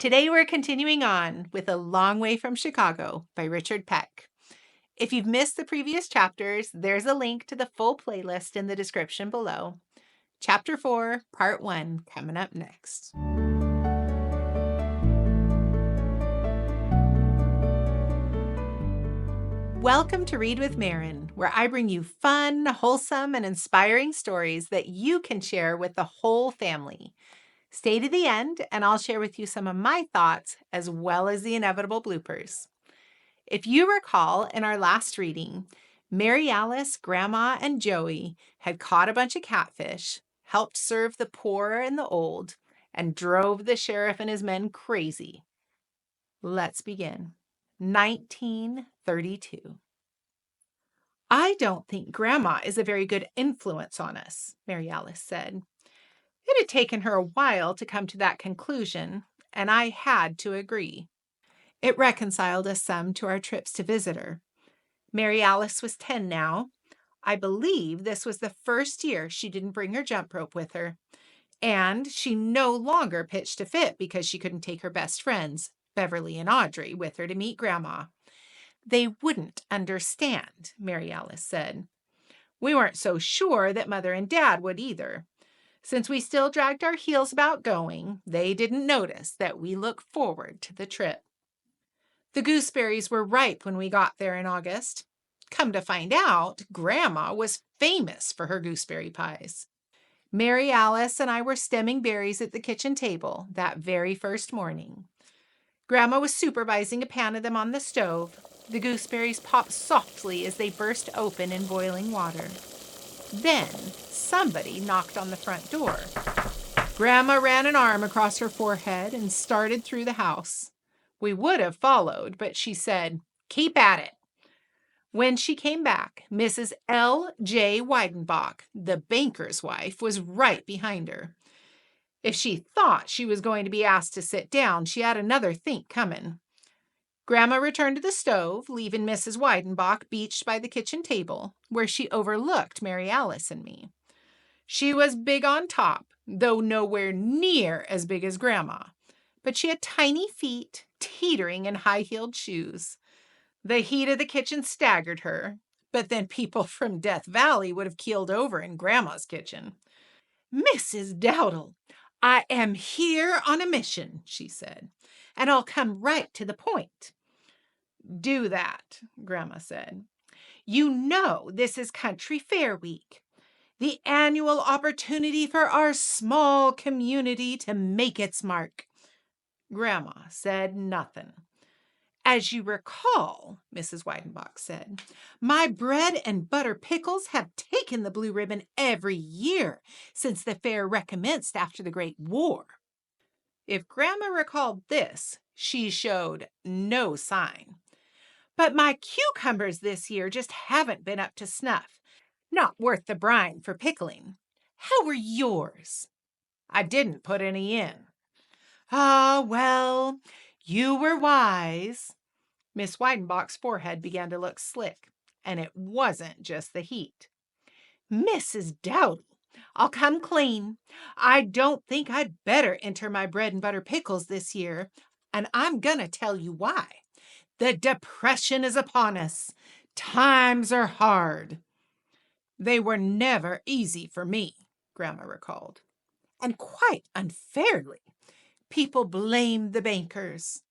Today we're continuing on with A Long Way from Chicago by Richard Peck. If you've missed the previous chapters, there's a link to the full playlist in the description below. Chapter 4, Part 1, coming up next. Welcome to Read with Maren, where I bring you fun, wholesome, and inspiring stories that you can share with the whole family. Stay to the end, and I'll share with you some of my thoughts as well as the inevitable bloopers. If you recall, in our last reading, Mary Alice, Grandma, and Joey had caught a bunch of catfish, helped serve the poor and the old, and drove the sheriff and his men crazy. Let's begin. 1932. "I don't think Grandma is a very good influence on us," Mary Alice said. It had taken her a while to come to that conclusion, and I had to agree. It reconciled us some to our trips to visit her. Mary Alice was 10 now. I believe this was the first year she didn't bring her jump rope with her. And she no longer pitched a fit because she couldn't take her best friends, Beverly and Audrey, with her to meet Grandma. They wouldn't understand, Mary Alice said. We weren't so sure that Mother and Dad would either. Since we still dragged our heels about going, they didn't notice that we looked forward to the trip. The gooseberries were ripe when we got there in August. Come to find out, Grandma was famous for her gooseberry pies. Mary Alice and I were stemming berries at the kitchen table that very first morning. Grandma was supervising a pan of them on the stove. The gooseberries popped softly as they burst open in boiling water. Then somebody knocked on the front door. Grandma ran an arm across her forehead and started through the house. We would have followed, but she said, "Keep at it." When she came back, Mrs. L.J. Weidenbach, the banker's wife, was right behind her. If she thought she was going to be asked to sit down, she had another think coming. Grandma returned to the stove, leaving Mrs. Weidenbach beached by the kitchen table, where she overlooked Mary Alice and me. She was big on top, though nowhere near as big as Grandma, but she had tiny feet, teetering in high-heeled shoes. The heat of the kitchen staggered her, but then people from Death Valley would have keeled over in Grandma's kitchen. "Mrs. Dowdel, I am here on a mission," she said, "and I'll come right to the point." "Do that," Grandma said. "You know this is Country Fair Week, the annual opportunity for our small community to make its mark." Grandma said nothing. "As you recall," Mrs. Weidenbach said, "my bread and butter pickles have taken the blue ribbon every year since the fair recommenced after the Great War." If Grandma recalled this, she showed no sign. "But my cucumbers this year just haven't been up to snuff. Not worth the brine for pickling. How were yours?" "I didn't put any in." "Ah, well, you were wise." Miss Weidenbach's forehead began to look slick, and it wasn't just the heat. "Mrs. Dowdel, I'll come clean. I don't think I'd better enter my bread and butter pickles this year, and I'm gonna tell you why. The Depression is upon us. Times are hard." "They were never easy for me," Grandma recalled. "And quite unfairly. People blame the bankers."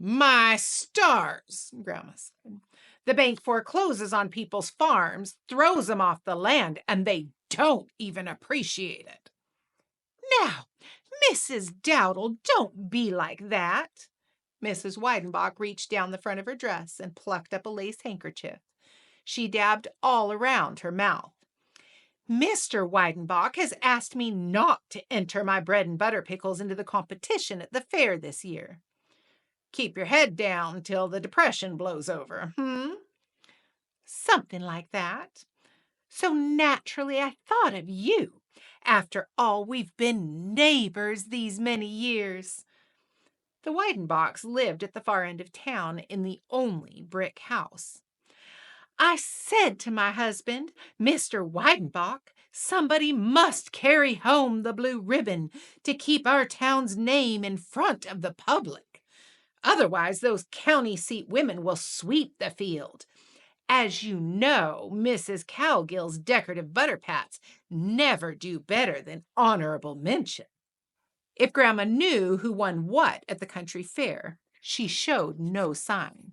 "My stars," Grandma said. "The bank forecloses on people's farms, throws them off the land, and they don't even appreciate it." "Now, Mrs. Dowdel, don't be like that." Mrs. Weidenbach reached down the front of her dress and plucked up a lace handkerchief. She dabbed all around her mouth. "Mr. Weidenbach has asked me not to enter my bread and butter pickles into the competition at the fair this year." "Keep your head down till the Depression blows over, "Something like that. So naturally I thought of you. After all, we've been neighbors these many years." The Weidenbachs lived at the far end of town in the only brick house. "I said to my husband, 'Mr. Weidenbach, Somebody must carry home the blue ribbon to keep our town's name in front of the public. Otherwise, those county seat women will sweep the field. As you know, Mrs. Cowgill's decorative butter pats never do better than honorable mention. If Grandma knew who won what at the country fair, she showed no sign.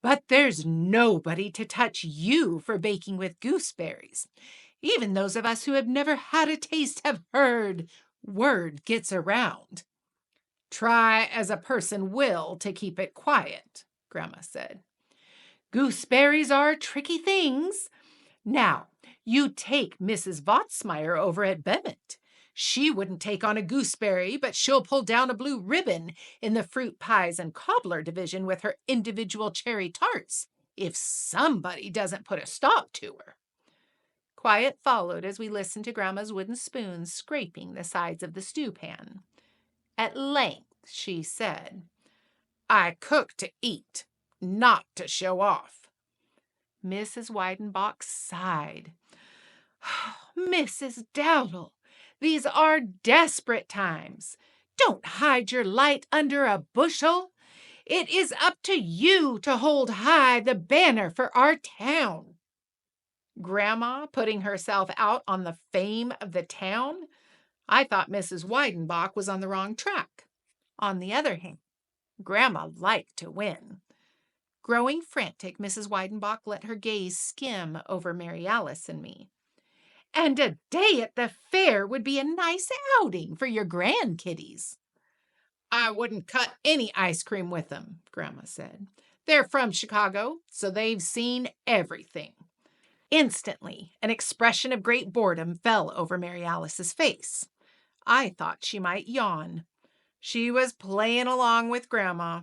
But there's nobody to touch you for baking with gooseberries. Even those of us who have never had a taste have heard. Word gets around. Try as a person will to keep it quiet, Grandma said. Gooseberries are tricky things. Now, you take Mrs. Votsmeyer over at Bement. She wouldn't take on a gooseberry, but she'll pull down a blue ribbon in the fruit pies and cobbler division with her individual cherry tarts, if somebody doesn't put a stop to her. Quiet followed as we listened to Grandma's wooden spoons scraping the sides of the stew pan. At length she said, I cook to eat, not to show off. Mrs. Weidenbach sighed. Mrs. Dowdel, these are desperate times. Don't hide your light under a bushel. It is up to you to hold high the banner for our town. Grandma putting herself out on the fame of the town? I thought Mrs. Weidenbach was on the wrong track. On the other hand, Grandma liked to win. Growing frantic, Mrs. Weidenbach let her gaze skim over Mary Alice and me. And a day at the fair would be a nice outing for your grandkiddies. I wouldn't cut any ice cream with them, Grandma said. They're from Chicago, so they've seen everything. Instantly, an expression of great boredom fell over Mary Alice's face. I thought she might yawn. She was playing along with Grandma.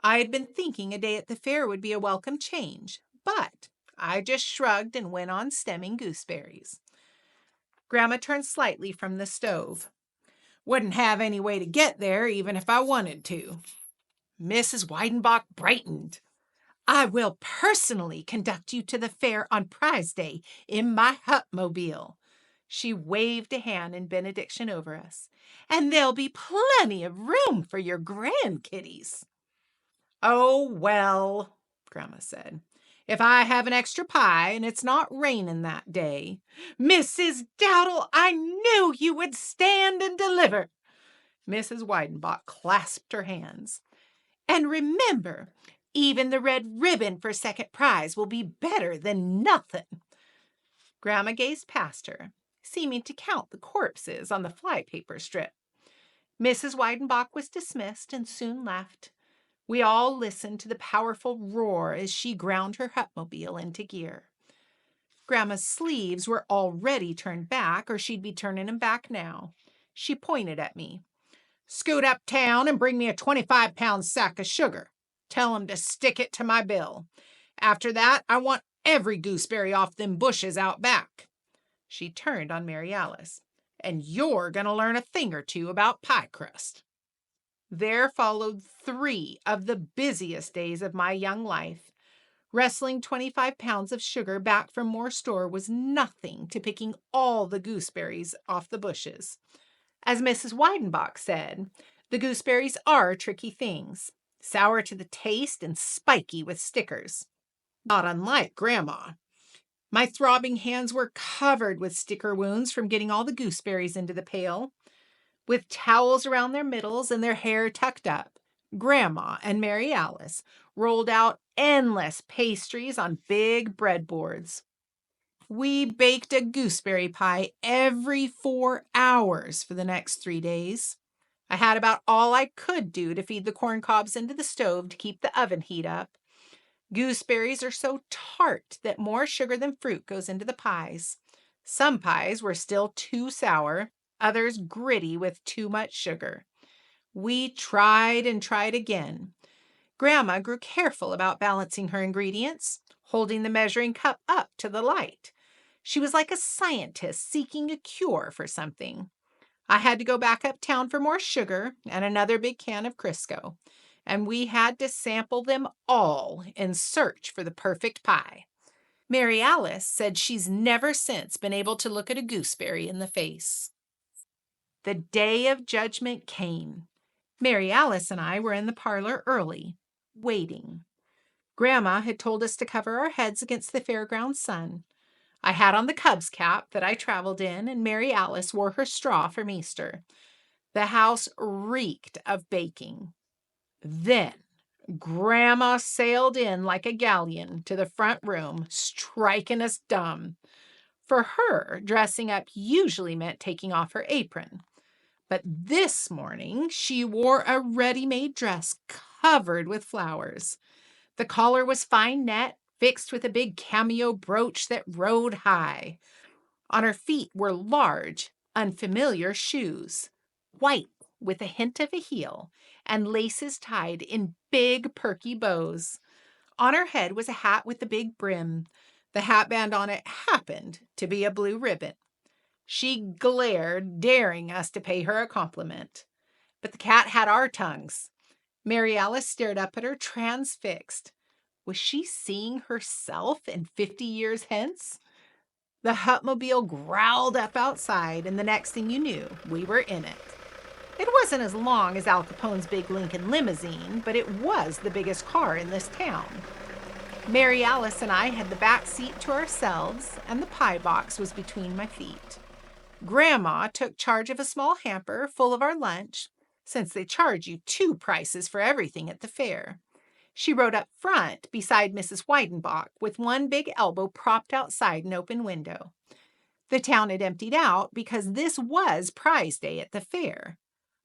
I had been thinking a day at the fair would be a welcome change, but I just shrugged and went on stemming gooseberries. Grandma turned slightly from the stove. Wouldn't have any way to get there even if I wanted to. Mrs. Weidenbach brightened. I will personally conduct you to the fair on prize day in my hutmobile. She waved a hand in benediction over us. And there'll be plenty of room for your grandkiddies. Oh, well, Grandma said, if I have an extra pie and it's not raining that day. Mrs. Dowdel, I knew you would stand and deliver. Mrs. Weidenbach clasped her hands. And remember, even the red ribbon for second prize will be better than nothing. Grandma gazed past her, seeming to count the corpses on the flypaper strip. Mrs. Weidenbach was dismissed and soon left. We all listened to the powerful roar as she ground her hutmobile into gear. Grandma's sleeves were already turned back, or she'd be turning them back now. She pointed at me. Scoot uptown and bring me a 25-pound sack of sugar. Tell 'em to stick it to my bill. After that, I want every gooseberry off them bushes out back. She turned on Mary Alice. And you're going to learn a thing or two about pie crust. There followed 3 of the busiest days of my young life. Wrestling 25 pounds of sugar back from Moore's store was nothing to picking all the gooseberries off the bushes. As Mrs. Weidenbach said, the gooseberries are tricky things, sour to the taste and spiky with stickers. Not unlike Grandma. My throbbing hands were covered with sticker wounds from getting all the gooseberries into the pail. With towels around their middles and their hair tucked up, Grandma and Mary Alice rolled out endless pastries on big breadboards. We baked a gooseberry pie every 4 hours for the next 3 days. I had about all I could do to feed the corn cobs into the stove to keep the oven heat up. Gooseberries are so tart that more sugar than fruit goes into the pies. Some pies were still too sour, others gritty with too much sugar. We tried and tried again. Grandma grew careful about balancing her ingredients, holding the measuring cup up to the light. She was like a scientist seeking a cure for something. I had to go back uptown for more sugar and another big can of Crisco, and we had to sample them all in search for the perfect pie. Mary Alice said she's never since been able to look at a gooseberry in the face. The day of judgment came. Mary Alice and I were in the parlor early, waiting. Grandma had told us to cover our heads against the fairground sun. I had on the Cubs cap that I traveled in, and Mary Alice wore her straw from Easter. The house reeked of baking. Then Grandma sailed in like a galleon to the front room, striking us dumb. For her, dressing up usually meant taking off her apron. But this morning, she wore a ready-made dress covered with flowers. The collar was fine net, fixed with a big cameo brooch that rode high. On her feet were large, unfamiliar shoes, white with a hint of a heel, and laces tied in big, perky bows. On her head was a hat with a big brim. The hatband on it happened to be a blue ribbon. She glared, daring us to pay her a compliment. But the cat had our tongues. Mary Alice stared up at her, transfixed. Was she seeing herself in 50 years hence? The Hutmobile growled up outside, and the next thing you knew, we were in it. It wasn't as long as Al Capone's big Lincoln limousine, but it was the biggest car in this town. Mary Alice and I had the back seat to ourselves, and the pie box was between my feet. Grandma took charge of a small hamper full of our lunch, since they charge you 2 prices for everything at the fair. She rode up front beside Mrs. Weidenbach with one big elbow propped outside an open window. The town had emptied out because this was prize day at the fair.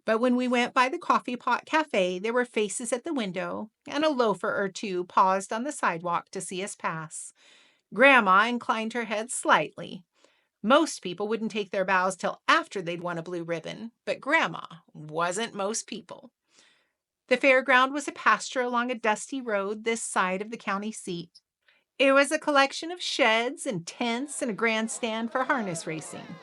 But when we went by the Coffee Pot Cafe, there were faces at the window, and a loafer or two paused on the sidewalk to see us pass. Grandma inclined her head slightly. Most people wouldn't take their bows till after they'd won a blue ribbon, but Grandma wasn't most people. The fairground was a pasture along a dusty road this side of the county seat. It was a collection of sheds and tents and a grandstand for harness racing.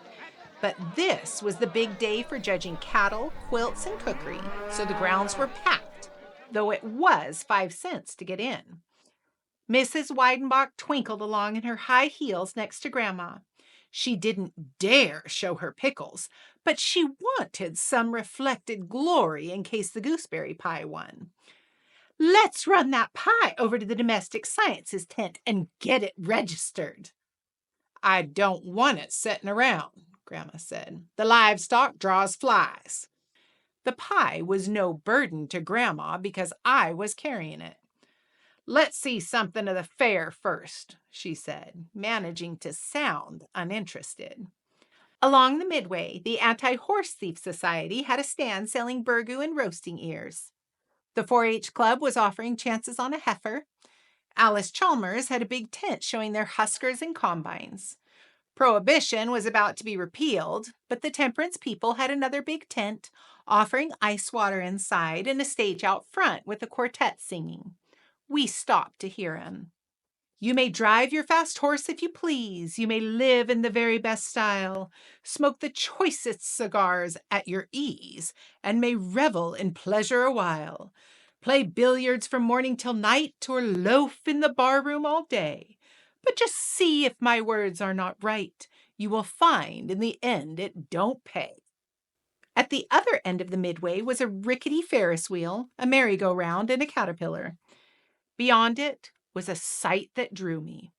But this was the big day for judging cattle, quilts, and cookery, so the grounds were packed, though it was 5 cents to get in. Mrs. Weidenbach twinkled along in her high heels next to Grandma. She didn't dare show her pickles, but she wanted some reflected glory in case the gooseberry pie won. Let's run that pie over to the domestic sciences tent and get it registered. I don't want it sitting around, Grandma said. The livestock draws flies. The pie was no burden to Grandma because I was carrying it. Let's see something of the fair first, she said, managing to sound uninterested. Along the midway, the Anti-Horse Thief Society had a stand selling burgoo and roasting ears. The 4-H Club was offering chances on a heifer. Alice Chalmers had a big tent showing their huskers and combines. Prohibition was about to be repealed, but the temperance people had another big tent offering ice water inside and a stage out front with a quartet singing. We stopped to hear him. You may drive your fast horse if you please. You may live in the very best style, smoke the choicest cigars at your ease, and may revel in pleasure a while. Play billiards from morning till night, or loaf in the barroom all day. But just see if my words are not right. You will find in the end it don't pay. At the other end of the midway was a rickety Ferris wheel, a merry-go-round, and a caterpillar. Beyond it was a sight that drew me.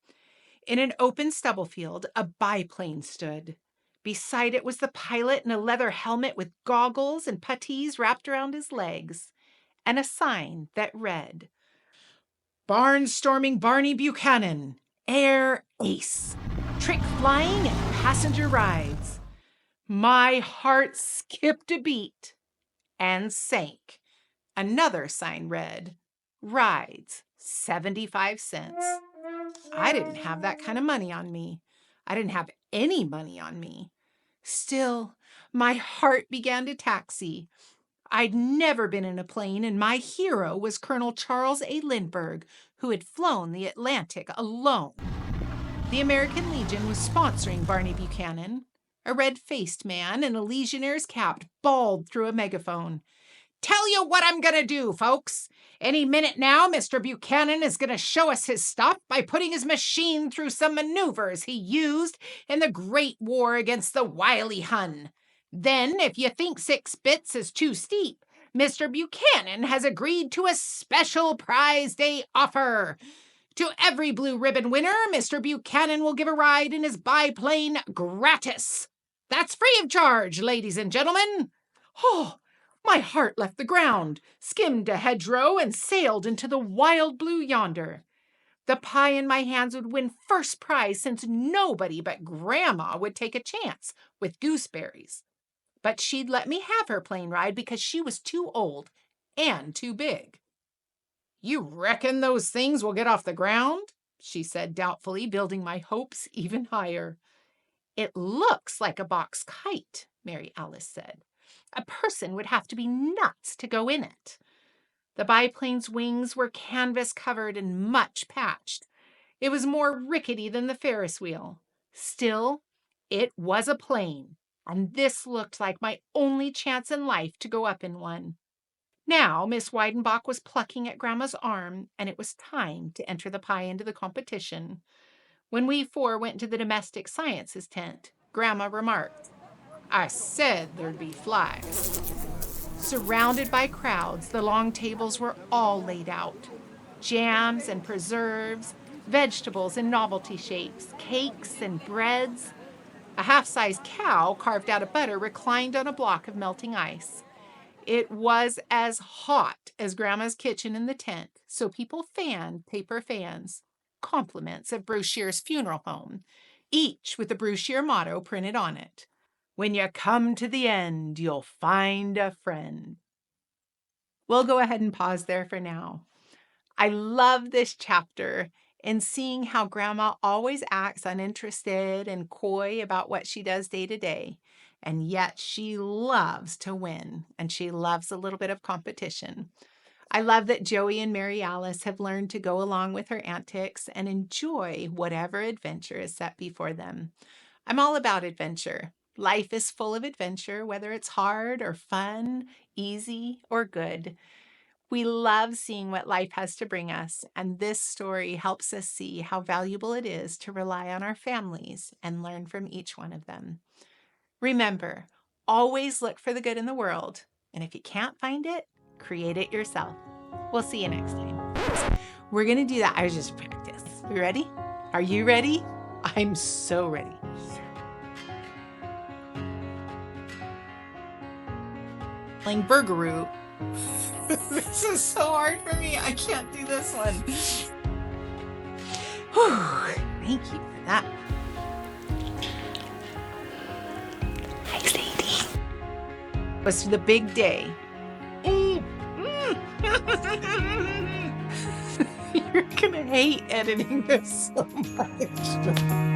In an open stubble field, a biplane stood. Beside it was the pilot in a leather helmet with goggles and puttees wrapped around his legs, and a sign that read, Barnstorming Barney Buchanan, Air Ace, Trick Flying and Passenger Rides. My heart skipped a beat and sank. Another sign read, Rides, 75 cents. I didn't have that kind of money on me. I didn't have any money on me. Still, my heart began to taxi. I'd never been in a plane, and my hero was Colonel Charles A. Lindbergh, who had flown the Atlantic alone. The American Legion was sponsoring Barney Buchanan. A red-faced man in a Legionnaire's cap bawled through a megaphone, tell you what I'm going to do, folks. Any minute now, Mr. Buchanan is going to show us his stuff by putting his machine through some maneuvers he used in the Great War against the wily Hun. Then, if you think 6 bits is too steep, Mr. Buchanan has agreed to a special prize day offer. To every blue ribbon winner, Mr. Buchanan will give a ride in his biplane gratis. That's free of charge, ladies and gentlemen. Oh, my heart left the ground, skimmed a hedgerow, and sailed into the wild blue yonder. The pie in my hands would win first prize, since nobody but Grandma would take a chance with gooseberries. But she'd let me have her plane ride because she was too old and too big. You reckon those things will get off the ground? She said doubtfully, building my hopes even higher. It looks like a box kite, Mary Alice said. A person would have to be nuts to go in it. The biplane's wings were canvas-covered and much patched. It was more rickety than the Ferris wheel. Still, it was a plane, and this looked like my only chance in life to go up in one. Now Miss Weidenbach was plucking at Grandma's arm, and it was time to enter the pie into the competition. When we 4 went to the domestic sciences tent, Grandma remarked, "I said there'd be flies." Surrounded by crowds, the long tables were all laid out. Jams and preserves, vegetables in novelty shapes, cakes and breads. A half-sized cow carved out of butter reclined on a block of melting ice. It was as hot as Grandma's kitchen in the tent, so people fanned paper fans, compliments of Brushear's funeral home, each with the Brushear motto printed on it. When you come to the end, you'll find a friend. We'll go ahead and pause there for now. I love this chapter and seeing how Grandma always acts uninterested and coy about what she does day to day. And yet she loves to win, and she loves a little bit of competition. I love that Joey and Mary Alice have learned to go along with her antics and enjoy whatever adventure is set before them. I'm all about adventure. Life is full of adventure, whether it's hard or fun, easy or good. We love seeing what life has to bring us, and this story helps us see how valuable it is to rely on our families and learn from each one of them. Remember, always look for the good in the world, and if you can't find it, create it yourself. We'll see you next time. We're going to do that. I was just practice. You ready? Are you ready? I'm so ready. Playing Burgaroo. This is so hard for me. I can't do this one. Whew. Thank you for that. Hi, Sadie. It was the big day. You're gonna hate editing this so much.